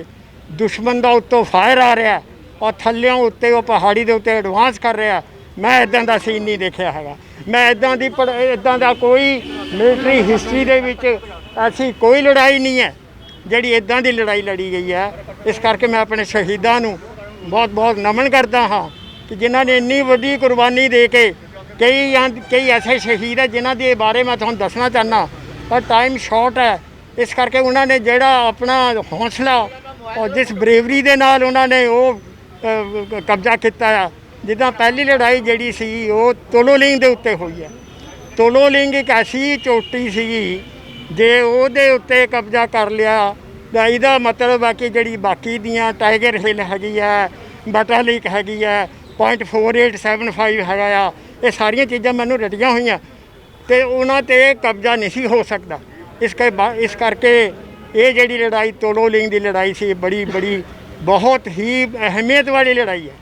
ਦੁਸ਼ਮਣ ਦਾ ਉੱਤੋਂ ਫਾਇਰ ਆ ਰਿਹਾ ਔਰ ਥੱਲਿਓਂ ਉੱਤੇ ਉਹ ਪਹਾੜੀ ਦੇ ਉੱਤੇ ਐਡਵਾਂਸ ਕਰ ਰਿਹਾ, ਮੈਂ ਇੱਦਾਂ ਦਾ ਸੀਨ ਨਹੀਂ ਦੇਖਿਆ ਹੈਗਾ। ਮੈਂ ਇੱਦਾਂ ਦਾ ਕੋਈ ਮਿਲਟਰੀ ਹਿਸਟਰੀ ਦੇ ਵਿੱਚ ਐਸੀ ਕੋਈ ਲੜਾਈ ਨਹੀਂ ਹੈ ਜਿਹੜੀ ਇੱਦਾਂ ਦੀ ਲੜਾਈ ਲੜੀ ਗਈ ਹੈ। ਇਸ ਕਰਕੇ ਮੈਂ ਆਪਣੇ ਸ਼ਹੀਦਾਂ ਨੂੰ ਬਹੁਤ ਬਹੁਤ ਨਮਨ ਕਰਦਾ ਹਾਂ ਕਿ ਜਿਨ੍ਹਾਂ ਨੇ ਇੰਨੀ ਵੱਡੀ ਕੁਰਬਾਨੀ ਦੇ ਕੇ ਕਈ ਐਸੇ ਸ਼ਹੀਦ ਹੈ ਜਿਨ੍ਹਾਂ ਦੇ ਬਾਰੇ ਮੈਂ ਤੁਹਾਨੂੰ ਦੱਸਣਾ ਚਾਹੁੰਦਾ, ਪਰ ਟਾਈਮ ਸ਼ਾਰਟ ਹੈ। ਇਸ ਕਰਕੇ ਉਹਨਾਂ ਨੇ ਜਿਹੜਾ ਆਪਣਾ ਹੌਸਲਾ ਔਰ ਜਿਸ ਬਰੇਵਰੀ ਦੇ ਨਾਲ ਉਹਨਾਂ ਨੇ ਉਹ ਕਬਜ਼ਾ ਕੀਤਾ ਆ। ਜਿੱਦਾਂ ਪਹਿਲੀ ਲੜਾਈ ਜਿਹੜੀ ਸੀ ਉਹ ਤੋਲੋਲਿੰਗ ਦੇ ਉੱਤੇ ਹੋਈ ਹੈ। ਤੋਲੋਲਿੰਗ ਇੱਕ ਐਸੀ ਚੋਟੀ ਸੀਗੀ, ਜੇ ਉਹਦੇ ਉੱਤੇ ਕਬਜ਼ਾ ਕਰ ਲਿਆ ਤਾਂ ਇਹਦਾ ਮਤਲਬ ਹੈ ਕਿ ਜਿਹੜੀ ਬਾਕੀ ਦੀਆਂ ਟਾਈਗਰ ਹਿੱਲ ਹੈਗੀ ਹੈ, ਬਟਾਲਿਕ ਹੈਗੀ ਹੈ, .4875 ਹੈਗਾ ਆ, ਇਹ ਸਾਰੀਆਂ ਚੀਜ਼ਾਂ ਮੈਨੂੰ ਰਟੀਆਂ ਹੋਈਆਂ ਅਤੇ ਉਹਨਾਂ 'ਤੇ ਕਬਜ਼ਾ ਨਹੀਂ ਸੀ ਹੋ ਸਕਦਾ। ਇਸ ਕਰਕੇ ਇਹ ਜਿਹੜੀ ਲੜਾਈ ਤੋਲੋਲਿੰਗ ਦੀ ਲੜਾਈ ਸੀ ਬੜੀ ਬਹੁਤ ਹੀ ਅਹਿਮੀਅਤ ਵਾਲੀ ਲੜਾਈ ਹੈ।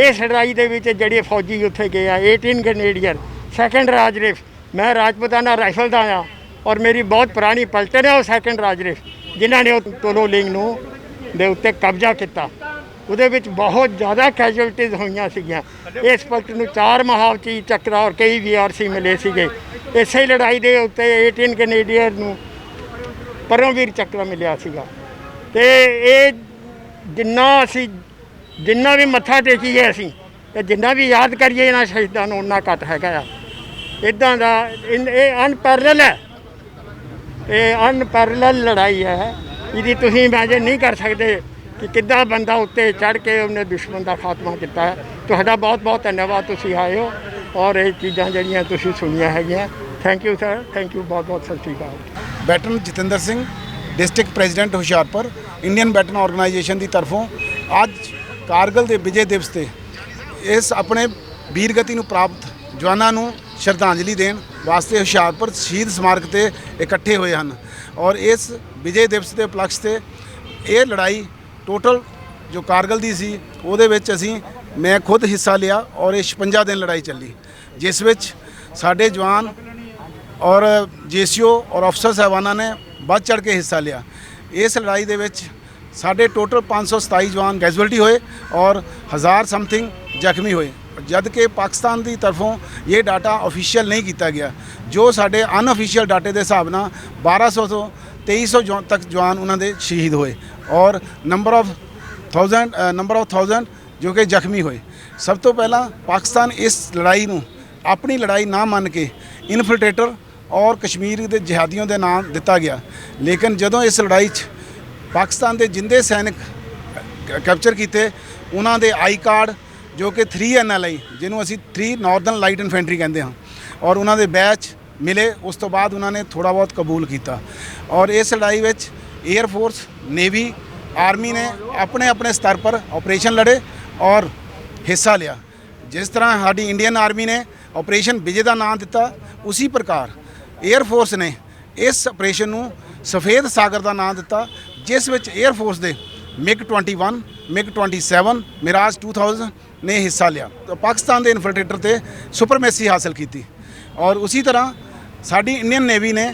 ਇਸ ਲੜਾਈ ਦੇ ਵਿੱਚ ਜਿਹੜੇ ਫੌਜੀ ਉੱਥੇ ਗਏ ਆ 18 ਕੈਨੇਡੀਅਨ, 2nd ਰਾਜਰਿਫ, ਮੈਂ ਰਾਜਪੂਤਾਨਾ ਰਾਈਫਲ ਦਾ ਹਾਂ ਔਰ ਮੇਰੀ ਬਹੁਤ ਪੁਰਾਣੀ ਪਲਟਨ ਹੈ ਉਹ 2nd ਰਾਜਰਿਫ, ਜਿਨ੍ਹਾਂ ਨੇ ਉਹ ਤੋਲੋਲਿੰਗ ਨੂੰ ਦੇ ਉੱਤੇ ਕਬਜ਼ਾ ਕੀਤਾ। ਉਹਦੇ ਵਿੱਚ ਬਹੁਤ ਜ਼ਿਆਦਾ ਕੈਜੁਅਲਟੀਜ਼ ਹੋਈਆਂ ਸੀਗੀਆਂ। ਇਸ ਪਲਟਨ ਨੂੰ 4 ਮਹਾਵਤੀ ਚੱਕਰ ਔਰ ਕਈ VRC ਮਿਲੇ ਸੀਗੇ। ਇਸੇ ਲੜਾਈ ਦੇ ਉੱਤੇ 18 ਕੈਨੇਡੀਅਨ ਨੂੰ ਪਰਮਵੀਰ ਚੱਕਰ ਮਿਲਿਆ ਸੀਗਾ। ਅਤੇ ਇਹ ਜਿੰਨਾ ਵੀ ਮੱਥਾ ਟੇਕੀਏ ਅਸੀਂ ਤੇ ਜਿੰਨਾ ਵੀ ਯਾਦ ਕਰੀਏ ਇਹਨਾਂ ਸ਼ਹੀਦਾਂ ਨੂੰ ਉਨਾ ਘੱਟ ਹੈਗਾ ਆ। ਇੱਦਾਂ ਦਾ ਇਹ ਅਨਪੈਰਲਲ ਹੈ, ਇਹ ਅਨਪੈਰਲਲ ਲੜਾਈ ਹੈ। ਇਹਦੀ ਤੁਸੀਂ ਇਮੈਜਿਨ ਨਹੀਂ ਕਰ ਸਕਦੇ ਕਿ ਕਿੱਦਾਂ ਬੰਦਾ ਉੱਤੇ ਚੜ੍ਹ ਕੇ ਉਹਨੇ ਦੁਸ਼ਮਣ ਦਾ ਖਾਤਮਾ ਕੀਤਾ ਹੈ। ਤੁਹਾਡਾ ਬਹੁਤ ਬਹੁਤ ਧੰਨਵਾਦ, ਤੁਸੀਂ ਆਏ ਹੋ ਔਰ ਇਹ ਚੀਜ਼ਾਂ ਜਿਹੜੀਆਂ ਤੁਸੀਂ ਸੁਣੀਆਂ ਹੈਗੀਆਂ। Thank you sir, thank you, ਬਹੁਤ ਬਹੁਤ ਸਤਿ ਸ਼੍ਰੀ ਅਕਾਲ। Veteran Jatinder Singh, district president Hoshiarpur, Indian veteran organisation ਦੀ ਤਰਫੋਂ ਅੱਜ ਕਾਰਗਿਲ ਦੇ ਵਿਜੇ ਦਿਵਸ ਤੇ ਇਸ ਆਪਣੇ ਵੀਰਗਤੀ ਨੂੰ ਪ੍ਰਾਪਤ ਜਵਾਨਾਂ ਨੂੰ ਸ਼ਰਧਾਂਜਲੀ ਦੇਣ ਵਾਸਤੇ ਹੁਸ਼ਿਆਰਪੁਰ ਸ਼ਹੀਦ ਸਮਾਰਕ ਤੇ ਇਕੱਠੇ ਹੋਏ ਹਨ। ਔਰ ਇਸ ਵਿਜੇ ਦਿਵਸ ਦੇ ਉਪਲਕਸ਼ ਤੇ ਇਹ ਲੜਾਈ ਟੋਟਲ ਜੋ ਕਾਰਗਿਲ ਦੀ ਸੀ ਉਹਦੇ ਵਿੱਚ ਮੈਂ ਖੁਦ ਹਿੱਸਾ ਲਿਆ ਔਰ ਇਹ 56 ਦਿਨ ਲੜਾਈ ਚੱਲੀ, ਜਿਸ ਵਿੱਚ ਸਾਡੇ ਜਵਾਨ ਔਰ JCO ਔਰ ਅਫਸਰ ਸਾਹਿਬਾਨਾਂ ਨੇ ਵੱਧ ਚੜ੍ਹ ਕੇ ਹਿੱਸਾ ਲਿਆ। ਇਸ ਲੜਾਈ ਦੇ ਵਿੱਚ ਸਾਡੇ ਟੋਟਲ 527 ਜਵਾਨ ਕੈਜੁਅਲਟੀ ਹੋਏ ਔਰ 1000 ਸਮਥਿੰਗ ਜ਼ਖਮੀ ਹੋਏ, ਜਦ ਕਿ ਪਾਕਿਸਤਾਨ ਦੀ ਤਰਫੋਂ ਇਹ ਡਾਟਾ ਆਫੀਸ਼ੀਅਲ ਨਹੀਂ ਕੀਤਾ ਗਿਆ। ਜੋ ਸਾਡੇ ਅਨਅਫੀਸ਼ੀਅਲ ਡਾਟੇ ਦੇ ਹਿਸਾਬ ਨਾਲ 1200 ਤੋਂ 2300 ਤੱਕ ਜਵਾਨ ਉਹਨਾਂ ਦੇ ਸ਼ਹੀਦ ਹੋਏ ਔਰ ਨੰਬਰ ਆਫ 1000 ਜੋ ਕਿ ਜ਼ਖਮੀ ਹੋਏ। ਸਭ ਤੋਂ ਪਹਿਲਾਂ ਪਾਕਿਸਤਾਨ ਇਸ ਲੜਾਈ ਨੂੰ ਆਪਣੀ ਲੜਾਈ ਨਾ ਮੰਨ ਕੇ ਇਨਫਿਲਟ੍ਰੇਟਰ ਔਰ ਕਸ਼ਮੀਰ ਦੇ ਜਿਹਾਦੀਆਂ ਦੇ ਨਾਮ ਦਿੱਤਾ ਗਿਆ। ਲੇਕਿਨ ਜਦੋਂ ਇਸ ਲੜਾਈ 'ਚ ਪਾਕਿਸਤਾਨ ਦੇ ਜਿੰਦੇ ਸੈਨਿਕ ਕੈਪਚਰ ਕੀਤੇ, ਉਹਨਾਂ ਦੇ ਆਈ ਕਾਰਡ ਜੋ ਕਿ 3 NLI, ਜਿਹਨੂੰ ਅਸੀਂ 3 ਨਾਰਦਰਨ ਲਾਈਟ ਇਨਫੈਂਟਰੀ ਕਹਿੰਦੇ ਹਾਂ, ਔਰ ਉਹਨਾਂ ਦੇ ਬੈਚ ਮਿਲੇ। ਉਸ ਤੋਂ ਬਾਅਦ ਉਹਨਾਂ ਨੇ ਥੋੜ੍ਹਾ ਬਹੁਤ ਕਬੂਲ ਕੀਤਾ ਔਰ ਇਸ ਲੜਾਈ ਵਿੱਚ ਏਅਰ ਫੋਰਸ, ਨੇਵੀ, ਆਰਮੀ ਨੇ ਆਪਣੇ ਆਪਣੇ ਸਤਰ ਪਰ ਆਪਰੇਸ਼ਨ ਲੜੇ ਔਰ ਹਿੱਸਾ ਲਿਆ। ਜਿਸ ਤਰ੍ਹਾਂ ਸਾਡੀ ਇੰਡੀਅਨ ਆਰਮੀ ਨੇ ਆਪਰੇਸ਼ਨ ਵਿਜੇ ਦਾ ਨਾਮ ਦਿੱਤਾ, ਉसी ਪ੍ਰਕਾਰ ਏਅਰ ਫੋਰਸ ਨੇ ਇਸ ਆਪਰੇਸ਼ਨ ਨੂੰ ਸਫੇਦ ਸਾਗਰ ਦਾ ਨਾਮ ਦਿੱਤਾ, ਜਿਸ ਵਿੱਚ 에ਅਰ ਫੋਰਸ ਦੇ MiG-21, MiG-27, ਮਿਰਾਜ 2000 ਨੇ ਹਿੱਸਾ ਲਿਆ। ਤਾਂ ਪਾਕਿਸਤਾਨ ਦੇ ਇਨਫਿਲਟ੍ਰੇਟਰ ਤੇ ਸੁਪਰਮੇਸੀ ਹਾਸਲ ਕੀਤੀ। और उसी तरह साड़ी इंडियन नेवी ने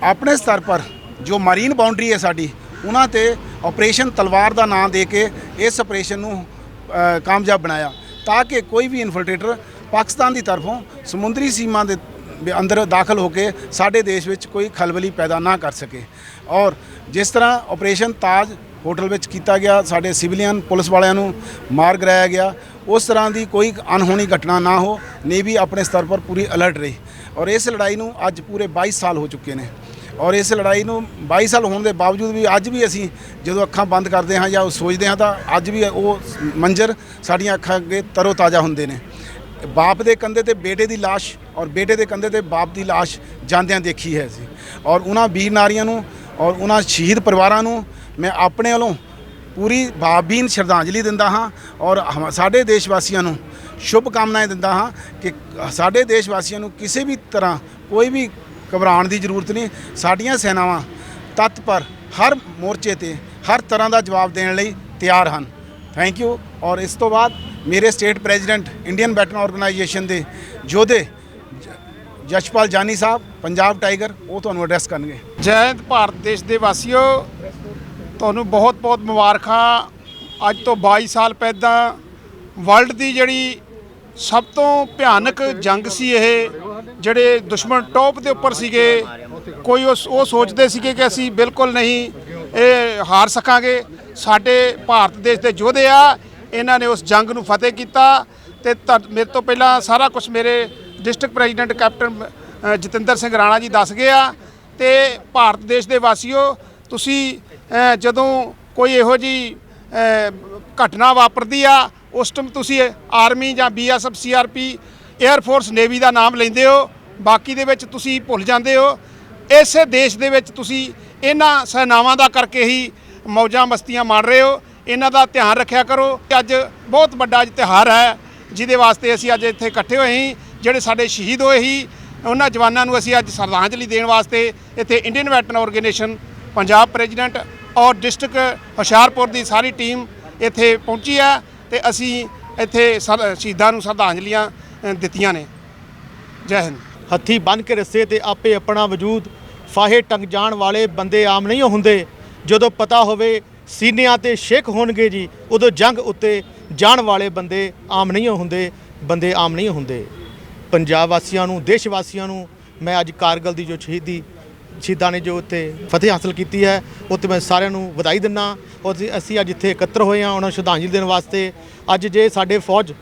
अपने स्तर पर जो मरीन बाउंड्री है साड़ी उन्हां ते ऑपरेशन तलवार का नाम दे के इस ऑपरेशन नूं कामयाब बनाया, ताकि कोई भी इनफिल्ट्रेटर पाकिस्तान की तरफों समुद्री सीमा के अंदर दाखिल होकर साडे देश में कोई खलबली पैदा ना कर सके। और जिस तरह ऑपरेशन ताज होटल में किया गया, साडे सिविलियन पुलिस वालियां नूं मार गिराया गया, उस तरह की कोई अनहोनी घटना ना हो। नेवी अपने स्तर पर पूरी अलर्ट रही और इस लड़ाई नूं अज पूरे 22 साल हो चुके हैं। और इस लड़ाई नूं 22 साल होने के बावजूद भी अज भी असीं जो अखां बंद करते हैं या सोचते हैं तो अज भी वो मंजर साड़ियां अखां अगे तरोताज़ा होंदे ने। बाप के कंधे ते बेटे की लाश और बेटे के कंधे ते बाप की लाश जांदियां देखी है असीं। और उन्हां वीर नारियां नूं और उन्हां शहीद परिवारां नूं मैं अपने वालों पूरी भावभीन श्रद्धांजलि दिंदा हाँ और साडे देश वासियों नूं शुभ कामनाएं दिंदा हाँ कि साडे देश वासियों नूं किसी भी तरह कोई भी घबराउण की जरूरत नहीं। साडियां सेनावां तत्पर हर मोर्चे ते हर तरह का जवाब देने लई तैयार हैं। Thank you. और इस तो बाद मेरे स्टेट प्रेजिडेंट इंडियन बैटन ऑर्गेनाइजेशन के योधे जशपाल जानी साहब पंजाब टाइगर वो तुहानूं एड्रैस करनगे। जय हिंद। भारत देश के वासियों ਤੁਹਾਨੂੰ बहुत बहुत मुबारਕਾਂ। ਅੱਜ ਤੋਂ 22 ਸਾਲ ਪਹਿਲਾਂ ਵਰਲਡ ਦੀ ਜਿਹੜੀ ਸਭ ਤੋਂ ਭਿਆਨਕ ਜੰਗ ਸੀ, ਇਹ ਜਿਹੜੇ ਦੁਸ਼ਮਣ ਟੌਪ ਦੇ ਉੱਪਰ ਸੀਗੇ, ਕੋਈ ਉਹ ਸੋਚਦੇ ਸੀਗੇ ਕਿ ਅਸੀਂ ਬਿਲਕੁਲ ਨਹੀਂ ਇਹ ਹਾਰ ਸਕਾਂਗੇ। ਸਾਡੇ ਭਾਰਤ ਦੇਸ਼ ਦੇ ਯੋਧੇ ਆ, ਇਹਨਾਂ ਨੇ ਉਸ ਜੰਗ ਨੂੰ ਫਤਿਹ ਕੀਤਾ। ਤੇ ਮੇਰੇ ਤੋਂ ਪਹਿਲਾਂ ਸਾਰਾ ਕੁਝ ਮੇਰੇ district president captain Jatinder Singh Rana ji ਦੱਸ ਗਏ ਆ। ਤੇ ਭਾਰਤ ਦੇਸ਼ ਦੇ ਵਾਸੀਓ, ਤੁਸੀਂ ਜਦੋਂ ਕੋਈ ਇਹੋ ਜਿਹੀ ਘਟਨਾ ਵਾਪਰਦੀ ਆ, ਉਸ ਟਾਈਮ ਤੁਸੀਂ ਆਰਮੀ ਜਾਂ BSF CRP air force navy ਦਾ ਨਾਮ ਲੈਂਦੇ ਹੋ, ਬਾਕੀ ਦੇ ਵਿੱਚ ਤੁਸੀਂ ਭੁੱਲ ਜਾਂਦੇ ਹੋ। ਇਸੇ ਦੇਸ਼ ਦੇ ਵਿੱਚ ਤੁਸੀਂ ਇਹਨਾਂ ਸੈਨਾਵਾਂ ਦਾ ਕਰਕੇ ਹੀ ਮੌਜਾਂ ਮਸਤੀਆਂ ਮਾਣ ਰਹੇ ਹੋ। ਇਹਨਾਂ ਦਾ ਧਿਆਨ ਰੱਖਿਆ ਕਰੋ। ਅੱਜ ਬਹੁਤ ਵੱਡਾ ਅੱਜ ਤਿਉਹਾਰ ਹੈ ਜਿਹਦੇ ਵਾਸਤੇ ਅਸੀਂ ਅੱਜ ਇੱਥੇ ਇਕੱਠੇ ਹੋਏ ਸੀ। ਜਿਹੜੇ ਸਾਡੇ ਸ਼ਹੀਦ ਹੋਏ ਸੀ ਉਹਨਾਂ ਜਵਾਨਾਂ ਨੂੰ ਅਸੀਂ ਅੱਜ ਸ਼ਰਧਾਂਜਲੀ ਦੇਣ ਵਾਸਤੇ ਇੱਥੇ Indian veteran organisation Punjab president और डिस्ट्रिक्ट हुशियारपुर की सारी टीम इत्थे पहुंची है तो असी इत्थे शहीदां नूं श्रद्धांजलियां दित्तियां ने। जय हिंद। हत्थी बन के रस्से ते आपे अपना वजूद फाहे टंग जाण वाले बंदे आम नहीं हुंदे। जदों पता होवे सीनियां ते शेख होणगे जी, उदों जंग उत्ते जाण वाले बंदे आम नहीं हुंदे, बंदे आम नहीं हुंदे। पंजाब वासियां नूं, देश वासियां नूं मैं अज कारगिल की जो शहीदां ने जो उत्ते फतेह हासिल की है उत्ते मैं सारिਆਂ ਨੂੰ ਵਧਾਈ ਦਿੰਦਾ। और ਅਸੀਂ ਅੱਜ ਇੱਥੇ ਇਕੱਤਰ ਹੋਏ ਹਾਂ ਉਹਨਾਂ ਨੂੰ ਸ਼ਰਧਾਂਜਲੀ ਦੇਣ ਵਾਸਤੇ। ਅੱਜ ਜੇ ਸਾਡੇ ਫੌਜ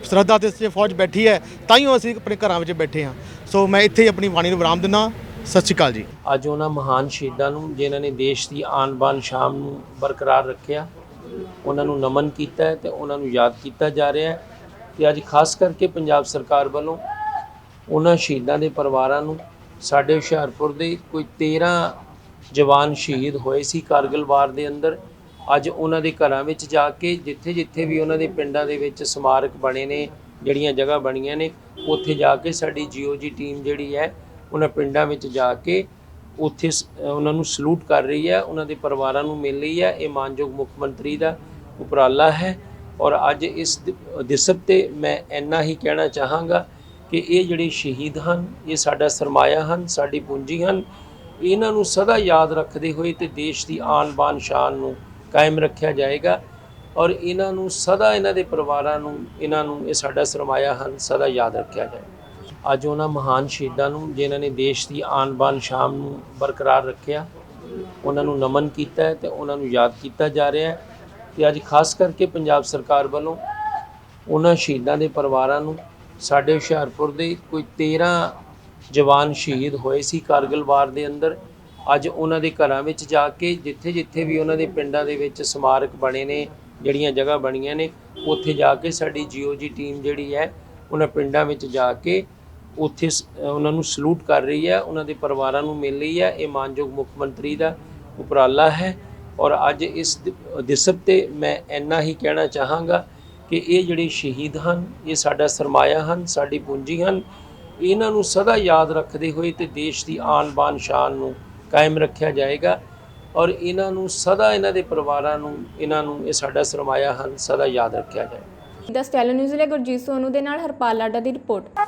ਸਰਹੱਦਾਂ ਤੇ ਫੌਜ ਬੈਠੀ ਹੈ ਤਾਂ ਹੀ ਅਸੀਂ ਆਪਣੇ ਘਰਾਂ ਵਿੱਚ ਬੈਠੇ ਹਾਂ। ਸੋ ਮੈਂ ਇੱਥੇ ਹੀ ਆਪਣੀ ਬਾਣੀ ਨੂੰ ਵਿਰਾਮ ਦਿੰਦਾ। ਸਤਿ ਸ਼੍ਰੀ ਅਕਾਲ ਜੀ। ਅੱਜ ਉਹਨਾਂ ਮਹਾਨ ਸ਼ਹੀਦਾਂ ਨੂੰ ਜਿਨ੍ਹਾਂ ਨੇ ਦੇਸ਼ ਦੀ ਆਨ ਬਾਨ ਸ਼ਾਨ ਨੂੰ ਬਰਕਰਾਰ ਰੱਖਿਆ, ਉਹਨਾਂ ਨੂੰ ਨਮਨ ਕੀਤਾ ਹੈ ਤੇ ਉਹਨਾਂ ਨੂੰ ਯਾਦ ਕੀਤਾ ਜਾ ਰਿਹਾ ਹੈ। ਤੇ ਅੱਜ ਖਾਸ ਕਰਕੇ ਪੰਜਾਬ ਸਰਕਾਰ ਵੱਲੋਂ ਉਹਨਾਂ ਸ਼ਹੀਦਾਂ ਦੇ ਪਰਿਵਾਰਾਂ ਨੂੰ, ਸਾਡੇ ਹੁਸ਼ਿਆਰਪੁਰ ਦੇ ਕੋਈ 13 ਜਵਾਨ ਸ਼ਹੀਦ ਹੋਏ ਸੀ ਕਾਰਗਿਲ ਵਾਰ ਦੇ ਅੰਦਰ, ਅੱਜ ਉਹਨਾਂ ਦੇ ਘਰਾਂ ਵਿੱਚ ਜਾ ਕੇ ਜਿੱਥੇ ਜਿੱਥੇ ਵੀ ਉਹਨਾਂ ਦੇ ਪਿੰਡਾਂ ਦੇ ਵਿੱਚ ਸਮਾਰਕ ਬਣੇ ਨੇ, ਜਿਹੜੀਆਂ ਜਗ੍ਹਾ ਬਣੀਆਂ ਨੇ, ਉੱਥੇ ਜਾ ਕੇ ਸਾਡੀ GOG ਟੀਮ ਜਿਹੜੀ ਹੈ ਉਹਨਾਂ ਪਿੰਡਾਂ ਵਿੱਚ ਜਾ ਕੇ ਉੱਥੇ ਉਹਨਾਂ ਨੂੰ ਸਲੂਟ ਕਰ ਰਹੀ ਹੈ, ਉਹਨਾਂ ਦੇ ਪਰਿਵਾਰਾਂ ਨੂੰ ਮਿਲ ਰਹੀ ਹੈ। ਇਹ ਮਾਨਯੋਗ ਮੁੱਖ ਮੰਤਰੀ ਦਾ ਉਪਰਾਲਾ ਹੈ। ਔਰ ਅੱਜ ਇਸ ਦਿਸਕ 'ਤੇ ਮੈਂ ਇੰਨਾ ਹੀ ਕਹਿਣਾ ਚਾਹਾਂਗਾ ਕਿ ਇਹ ਜਿਹੜੇ ਸ਼ਹੀਦ ਹਨ ਇਹ ਸਾਡਾ ਸਰਮਾਇਆ ਹਨ, ਸਾਡੀ ਪੂੰਜੀ ਹਨ। ਇਹਨਾਂ ਨੂੰ ਸਦਾ ਯਾਦ ਰੱਖਦੇ ਹੋਏ ਤੇ ਦੇਸ਼ ਦੀ ਆਨ ਬਾਨ ਸ਼ਾਨ ਨੂੰ ਕਾਇਮ ਰੱਖਿਆ ਜਾਏਗਾ। ਔਰ ਇਹਨਾਂ ਨੂੰ ਸਦਾ, ਇਹਨਾਂ ਦੇ ਪਰਿਵਾਰਾਂ ਨੂੰ, ਇਹਨਾਂ ਨੂੰ, ਇਹ ਸਾਡਾ ਸਰਮਾਇਆ ਹਨ, ਸਦਾ ਯਾਦ ਰੱਖਿਆ ਜਾਏਗਾ। ਅੱਜ ਉਹਨਾਂ ਮਹਾਨ ਸ਼ਹੀਦਾਂ ਨੂੰ ਜਿਨ੍ਹਾਂ ਨੇ ਦੇਸ਼ ਦੀ ਆਨ ਬਾਨ ਸ਼ਾਨ ਨੂੰ ਬਰਕਰਾਰ ਰੱਖਿਆ, ਉਹਨਾਂ ਨੂੰ ਨਮਨ ਕੀਤਾ ਹੈ ਤੇ ਉਹਨਾਂ ਨੂੰ ਯਾਦ ਕੀਤਾ ਜਾ ਰਿਹਾ ਹੈ। ਤੇ ਅੱਜ ਖਾਸ ਕਰਕੇ ਪੰਜਾਬ ਸਰਕਾਰ ਵੱਲੋਂ ਉਹਨਾਂ ਸ਼ਹੀਦਾਂ ਦੇ ਪਰਿਵਾਰਾਂ ਨੂੰ, ਸਾਡੇ ਹੁਸ਼ਿਆਰਪੁਰ ਦੇ ਕੋਈ 13 ਜਵਾਨ ਸ਼ਹੀਦ ਹੋਏ ਸੀ ਕਾਰਗਿਲ ਵਾਰ ਦੇ ਅੰਦਰ, ਅੱਜ ਉਹਨਾਂ ਦੇ ਘਰਾਂ ਵਿੱਚ ਜਾ ਕੇ ਜਿੱਥੇ ਜਿੱਥੇ ਵੀ ਉਹਨਾਂ ਦੇ ਪਿੰਡਾਂ ਦੇ ਵਿੱਚ ਸਮਾਰਕ ਬਣੇ ਨੇ, ਜਿਹੜੀਆਂ ਜਗ੍ਹਾ ਬਣੀਆਂ ਨੇ, ਉੱਥੇ ਜਾ ਕੇ ਸਾਡੀ GOG ਟੀਮ ਜਿਹੜੀ ਹੈ ਉਹਨਾਂ ਪਿੰਡਾਂ ਵਿੱਚ ਜਾ ਕੇ ਉੱਥੇ ਉਹਨਾਂ ਨੂੰ ਸਲੂਟ ਕਰ ਰਹੀ ਹੈ, ਉਹਨਾਂ ਦੇ ਪਰਿਵਾਰਾਂ ਨੂੰ ਮਿਲ ਰਹੀ ਹੈ। ਇਹ ਮਾਨਯੋਗ ਮੁੱਖ ਮੰਤਰੀ ਦਾ ਉਪਰਾਲਾ ਹੈ। ਔਰ ਅੱਜ ਇਸ ਦਿਸਕ 'ਤੇ ਮੈਂ ਇੰਨਾ ਹੀ ਕਹਿਣਾ ਚਾਹਾਂਗਾ ਕਿ ਇਹ ਜਿਹੜੇ ਸ਼ਹੀਦ ਹਨ ਇਹ ਸਾਡਾ ਸਰਮਾਇਆ ਹਨ, ਸਾਡੀ ਪੂੰਜੀ ਹਨ। ਇਹਨਾਂ ਨੂੰ ਸਦਾ ਯਾਦ ਰੱਖਦੇ ਹੋਏ ਤੇ ਦੇਸ਼ ਦੀ ਆਨ ਬਾਨ ਸ਼ਾਨ ਨੂੰ ਕਾਇਮ ਰੱਖਿਆ ਜਾਏਗਾ ਔਰ ਇਹਨਾਂ ਨੂੰ ਸਦਾ, ਇਹਨਾਂ ਦੇ ਪਰਿਵਾਰਾਂ ਨੂੰ, ਇਹਨਾਂ ਨੂੰ, ਇਹ ਸਾਡਾ ਸਰਮਾਇਆ ਹਨ, ਸਦਾ ਯਾਦ ਰੱਖਿਆ ਜਾਏ। ਦ ਸਟੈਲੋ ਨਿਊਜ਼ ਲਈ ਗੁਰਜੀਤ ਸੋਨੂ ਦੇ ਨਾਲ ਹਰਪਾਲ ਲਾਡਾ ਦੀ ਰਿਪੋਰਟ।